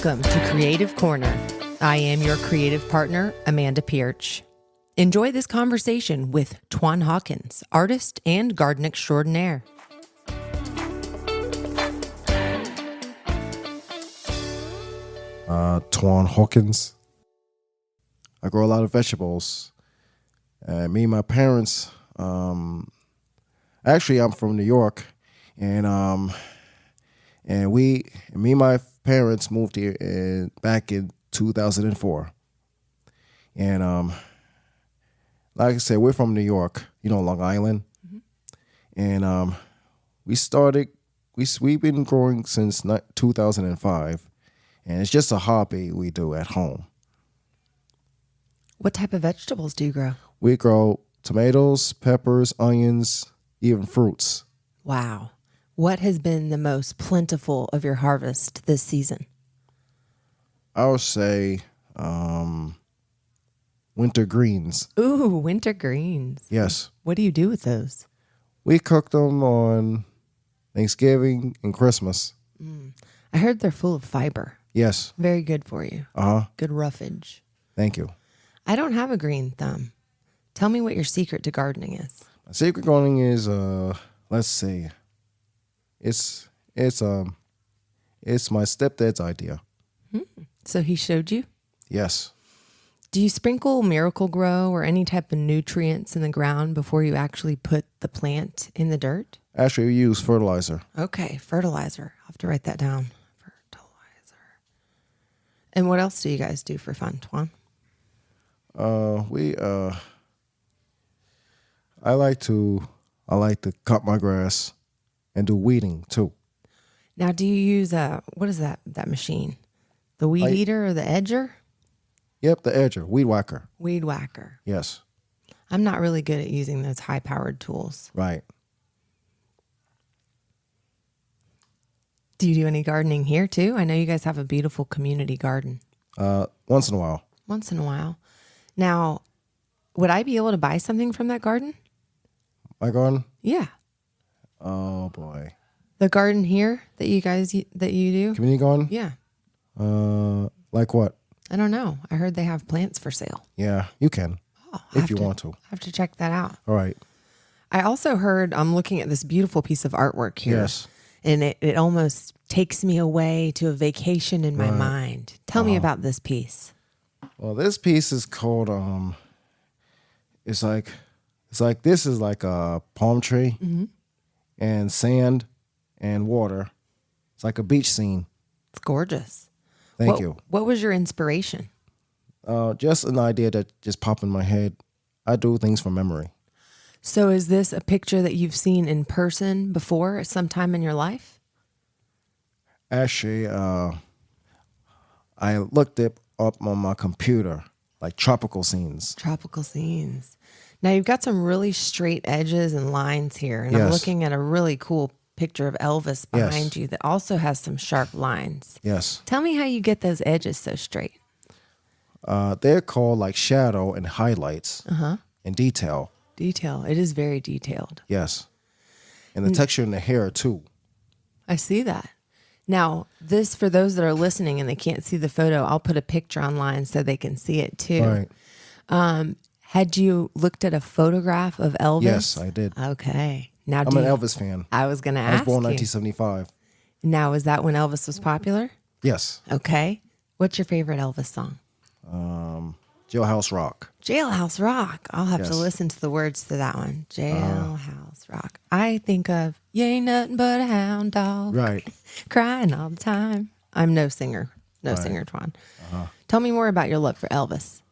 Welcome to Creative Corner. I am your creative partner, Amanda Pierce. Enjoy this conversation with Tojuan Hawkins, artist and garden extraordinaire. Tojuan Hawkins. I grow a lot of vegetables. Me and my parents, actually I'm from New York, and me and my parents moved here back in 2004. And like I said, we're from New York, Long Island. Mm-hmm. And we've been growing since 2005, and it's just a hobby we do at home. What type of vegetables do you grow? We grow tomatoes, peppers, onions, even fruits. Wow. What has been the most plentiful of your harvest this season? I would say winter greens. Ooh, winter greens. Yes. What do you do with those? We cook them on Thanksgiving and Christmas. I heard they're full of fiber. Yes. Very good for you. Uh-huh. Good roughage. Thank you. I don't have a green thumb. Tell me what your secret to gardening is. My secret gardening is, let's see. It's my stepdad's idea. So he showed you? Yes. Do you sprinkle Miracle-Gro or any type of nutrients in the ground before you actually put the plant in the dirt? Actually, we use fertilizer. Okay, fertilizer. I'll have to write that down. Fertilizer. And what else do you guys do for fun, Tojuan? I like to cut my grass and do weeding too. Now, do you use what is that machine? The weed eater or the edger? Yep, the edger, weed whacker. Weed whacker. Yes. I'm not really good at using those high-powered tools. Right. Do you do any gardening here too? I know you guys have a beautiful community garden. Once in a while. Once in a while. Now, would I be able to buy something from that garden? My garden? Yeah. Oh boy. The garden here that you do? Community garden? Yeah. Like what? I don't know. I heard they have plants for sale. Yeah, you can. Oh, if you want to. I have to check that out. All right. I also heard, I'm looking at this beautiful piece of artwork here. Yes. And it almost takes me away to a vacation in my mind. Tell me about this piece. Well, this piece is called it's like this is like a palm tree and sand and water. It's like a beach scene. It's gorgeous. Thank you. What was your inspiration? Just an idea that just popped in my head. I do things from memory. So is this a picture that you've seen in person before at some time in your life? Actually, I looked it up on my computer, like tropical scenes. Tropical scenes. Now you've got some really straight edges and lines here. And Yes. I'm looking at a really cool picture of Elvis behind Yes. you that also has some sharp lines. Yes. Tell me how you get those edges so straight. They're called like shadow and highlights and detail. Detail. It is very detailed. Yes. And the texture in the hair too. I see that. Now, this, for those that are listening and they can't see the photo, I'll put a picture online so they can see it too. Right. Had you looked at a photograph of Elvis? Yes, I did. Okay. Now, I'm an Elvis fan. I was going to I was ask born you. 1975. Now, is that when Elvis was popular? Yes. Okay. What's your favorite Elvis song? Jailhouse Rock. Jailhouse Rock. I'll have to Yes. listen to the words to that one. Jailhouse Rock. I think of, you ain't nothing but a hound dog. Right. Crying all the time. I'm no singer. No singer, Tojuan. Tell me more about your love for Elvis.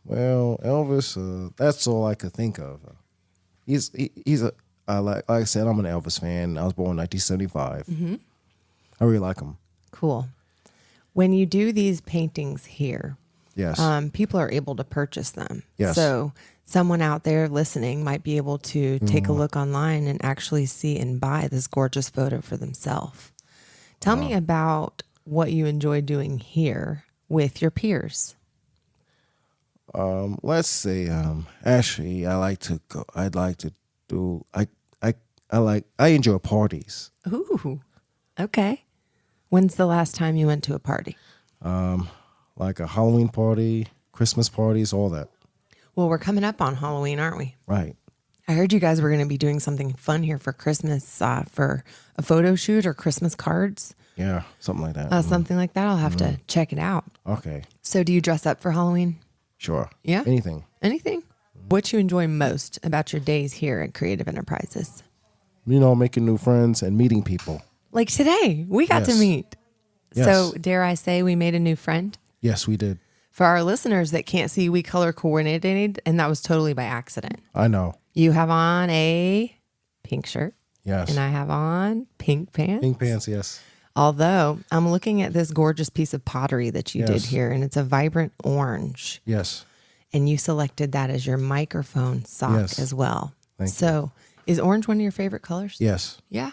Well, Elvis, that's all I could think of. Like I said, I'm an Elvis fan. I was born in 1975. I really like him. Cool. When you do these paintings here, Yes. people are able to purchase them. Yes. So someone out there listening might be able to take a look online and actually see and buy this gorgeous photo for themselves. Tell me about what you enjoy doing here with your peers. Let's see. Actually, I enjoy parties. Ooh, okay. When's the last time you went to a party? like a Halloween party, Christmas parties, all that. Well, we're coming up on Halloween, aren't we? Right. I heard you guys were going to be doing something fun here for Christmas for a photo shoot or Christmas cards. Yeah, something like that. Something like that. I'll have to check it out. Okay, So do you dress up for Halloween? sure. Yeah? Anything. Anything? What you enjoy most about your days here at Creative Enterprises? Making new friends and meeting people. Like today, we got to Yes. meet. Yes. So dare I say we made a new friend? Yes, we did. For our listeners that can't see, we color coordinated, and that was totally by accident. I know. You have on a pink shirt, Yes. and I have on pink pants. Pink pants, yes. Although I'm looking at this gorgeous piece of pottery that you did Yes. here, and it's a vibrant orange. Yes. And you selected that as your microphone sock Yes. as well. Thank you. So is orange one of your favorite colors? Yes. Yeah.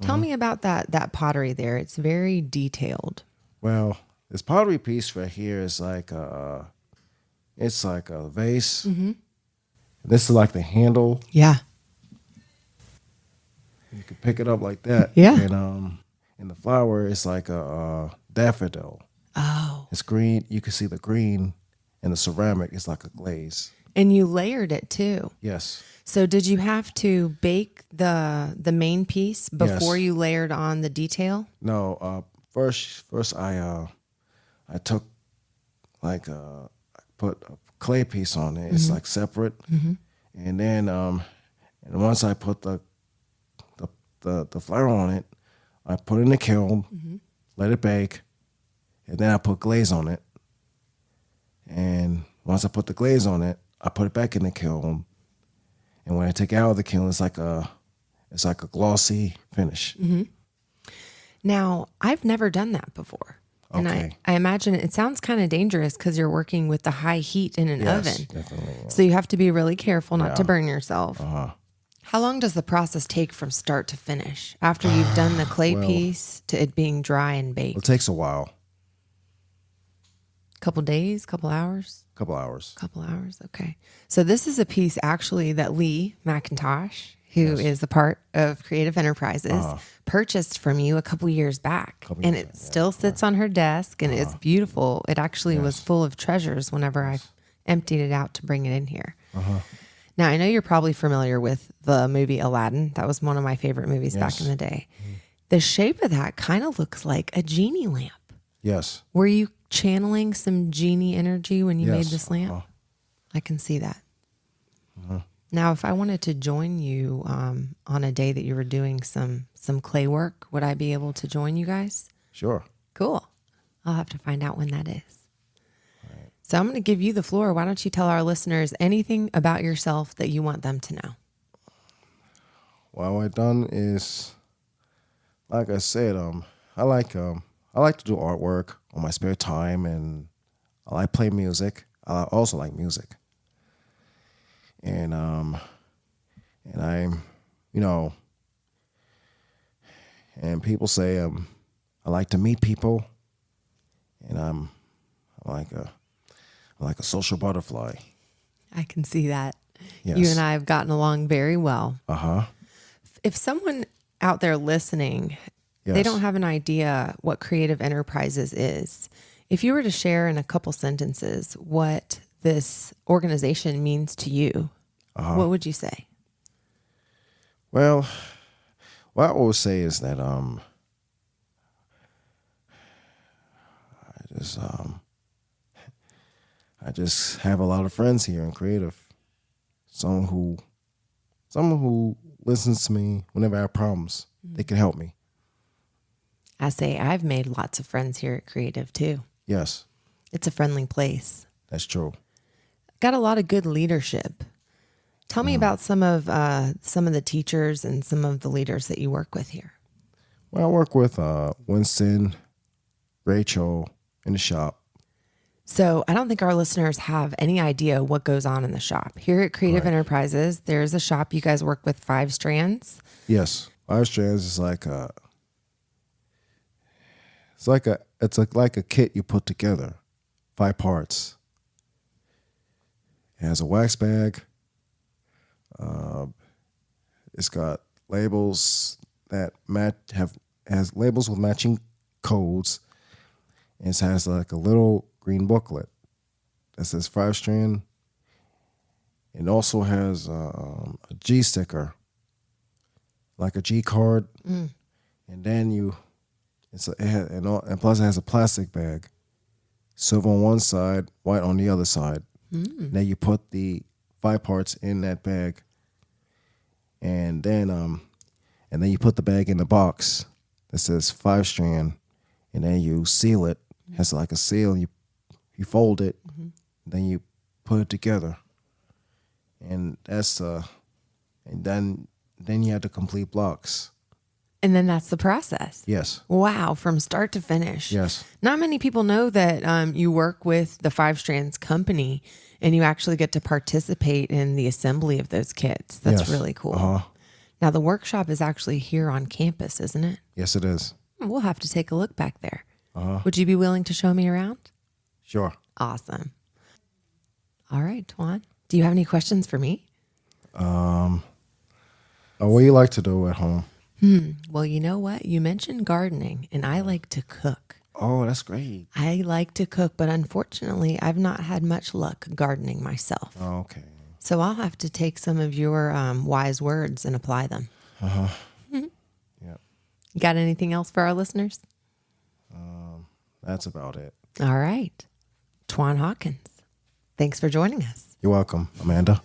Tell me about that pottery there. It's very detailed. Well, this pottery piece right here is like it's like a vase. Mm-hmm. This is like the handle. Yeah. You can pick it up like that. Yeah. And the flower is like a daffodil. Oh. It's green. You can see the green, and the ceramic is like a glaze. And you layered it too. Yes. So did you have to bake the main piece before Yes. you layered on the detail? No. First I took like I put a clay piece on it. It's like separate, and then and once I put the flour on it, I put it in the kiln, let it bake, and then I put glaze on it. And once I put the glaze on it, I put it back in the kiln. And when I take it out of the kiln, it's like a glossy finish. Now, I've never done that before. And Okay. I imagine it sounds kind of dangerous because you're working with the high heat in an Yes, oven. definitely. Yeah. So you have to be really careful not to burn yourself. Uh-huh. How long does the process take from start to finish after you've done the clay piece to it being dry and baked? It takes a while, Couple days, couple hours? a couple hours. Couple hours. Okay. So this is a piece actually that Lee McIntosh, who is a part of Creative Enterprises, purchased from you a couple years back. And it still sits on her desk and it's beautiful. It actually was full of treasures whenever I emptied it out to bring it in here. Now, I know you're probably familiar with the movie Aladdin. That was one of my favorite movies back in the day. The shape of that kind of looks like a genie lamp. Yes. Were you channeling some genie energy when you made Yes. this lamp? I can see that. Now, if I wanted to join you on a day that you were doing some clay work, would I be able to join you guys? Sure. Cool. I'll have to find out when that is. So I'm going to give you the floor. Why don't you tell our listeners anything about yourself that you want them to know? What I've done is, like I said, I like to do artwork on my spare time, and I like play music. I also like music, and I'm, and people say I like to meet people, and I'm like a social butterfly. I can see that. Yes. You and I have gotten along very well. Uh-huh. If someone out there listening, they Yes. don't have an idea what Creative Enterprises is, if you were to share in a couple sentences what this organization means to you, what would you say? Well, what I always say is that I just have a lot of friends here in creative. Someone who listens to me whenever I have problems. They can help me. I say I've made lots of friends here at Creative too. Yes, It's a friendly place. that's true. Got a lot of good leadership. Tell me about some of the teachers and some of the leaders that you work with here. Well, I work with Winston, Rachel in the shop. So I don't think our listeners have any idea what goes on in the shop. Here at Creative Enterprises, there's a shop you guys work with 5 strands. Yes, 5 strands is like like a kit you put together, 5 parts. It has a wax bag. It's got labels that has labels with matching codes, It has like a little green booklet that says 5-strand. It also has a G sticker, like a G card. And then and plus it has a plastic bag, silver on one side, white on the other side. Then you put the 5 parts in that bag, and then you put the bag in the box that says 5-strand, and then you seal it. It has like a seal. You fold it, then you put it together, and that's and then you have the complete blocks. And then that's the process. Yes. Wow, from start to finish. Yes. Not many people know that you work with the 5 Strands company and you actually get to participate in the assembly of those kits. That's really cool. Now, the workshop is actually here on campus, isn't it? Yes, it is. We'll have to take a look back there. Would you be willing to show me around? Sure. Awesome. All right, Tojuan. Do you have any questions for me? What do you like to do at home? Well, you know what? You mentioned gardening, and I like to cook. Oh, that's great. I like to cook, but unfortunately, I've not had much luck gardening myself. Oh, okay. So I'll have to take some of your wise words and apply them. Yeah. You got anything else for our listeners? That's about it. All right. Tojuan Hawkins, thanks for joining us. You're welcome, Amanda.